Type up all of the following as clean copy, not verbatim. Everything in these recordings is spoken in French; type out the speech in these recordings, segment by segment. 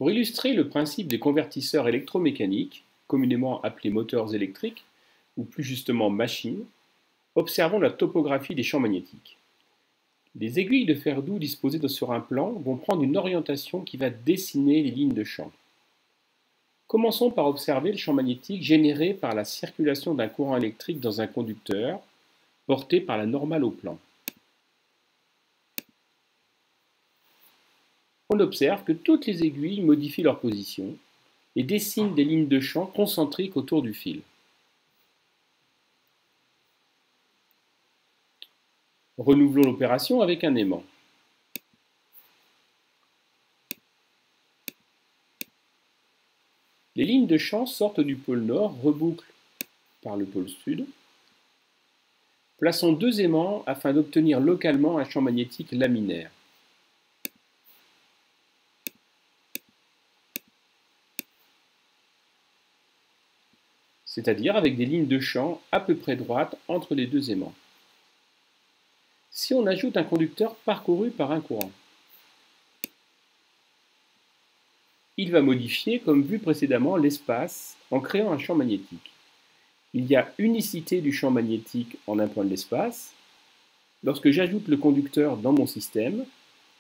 Pour illustrer le principe des convertisseurs électromécaniques, communément appelés moteurs électriques, ou plus justement machines, observons la topographie des champs magnétiques. Les aiguilles de fer doux disposées sur un plan vont prendre une orientation qui va dessiner les lignes de champ. Commençons par observer le champ magnétique généré par la circulation d'un courant électrique dans un conducteur porté par la normale au plan. On observe que toutes les aiguilles modifient leur position et dessinent des lignes de champ concentriques autour du fil. Renouvelons l'opération avec un aimant. Les lignes de champ sortent du pôle nord, rebouclent par le pôle sud. Plaçons deux aimants afin d'obtenir localement un champ magnétique laminaire. C'est-à-dire avec des lignes de champ à peu près droites entre les deux aimants. Si on ajoute un conducteur parcouru par un courant, il va modifier, comme vu précédemment, l'espace en créant un champ magnétique. Il y a unicité du champ magnétique en un point de l'espace. Lorsque j'ajoute le conducteur dans mon système,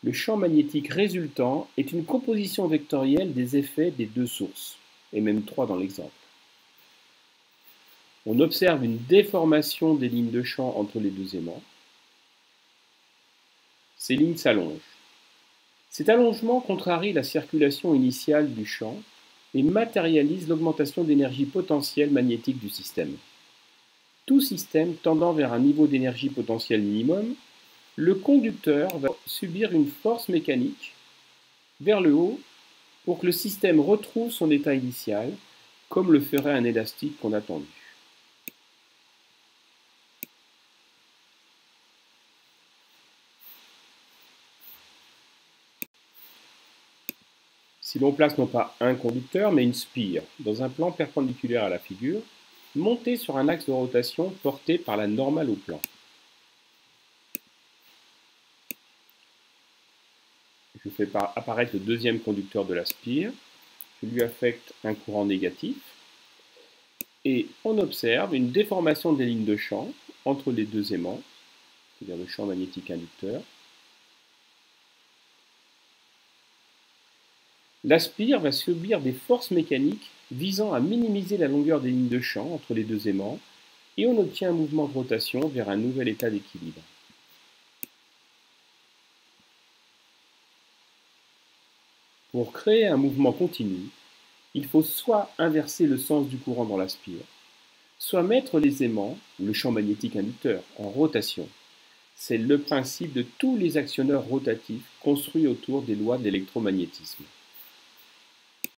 le champ magnétique résultant est une composition vectorielle des effets des deux sources, et même trois dans l'exemple. On observe une déformation des lignes de champ entre les deux aimants. Ces lignes s'allongent. Cet allongement contrarie la circulation initiale du champ et matérialise l'augmentation d'énergie potentielle magnétique du système. Tout système tendant vers un niveau d'énergie potentielle minimum, le conducteur va subir une force mécanique vers le haut pour que le système retrouve son état initial, comme le ferait un élastique qu'on a tendu. Si l'on place non pas un conducteur, mais une spire, dans un plan perpendiculaire à la figure, montée sur un axe de rotation porté par la normale au plan. Je fais apparaître le deuxième conducteur de la spire, je lui affecte un courant négatif, et on observe une déformation des lignes de champ entre les deux aimants, c'est-à-dire le champ magnétique inducteur. La spire va subir des forces mécaniques visant à minimiser la longueur des lignes de champ entre les deux aimants et on obtient un mouvement de rotation vers un nouvel état d'équilibre. Pour créer un mouvement continu, il faut soit inverser le sens du courant dans la spire, soit mettre les aimants, le champ magnétique inducteur, en rotation. C'est le principe de tous les actionneurs rotatifs construits autour des lois de l'électromagnétisme.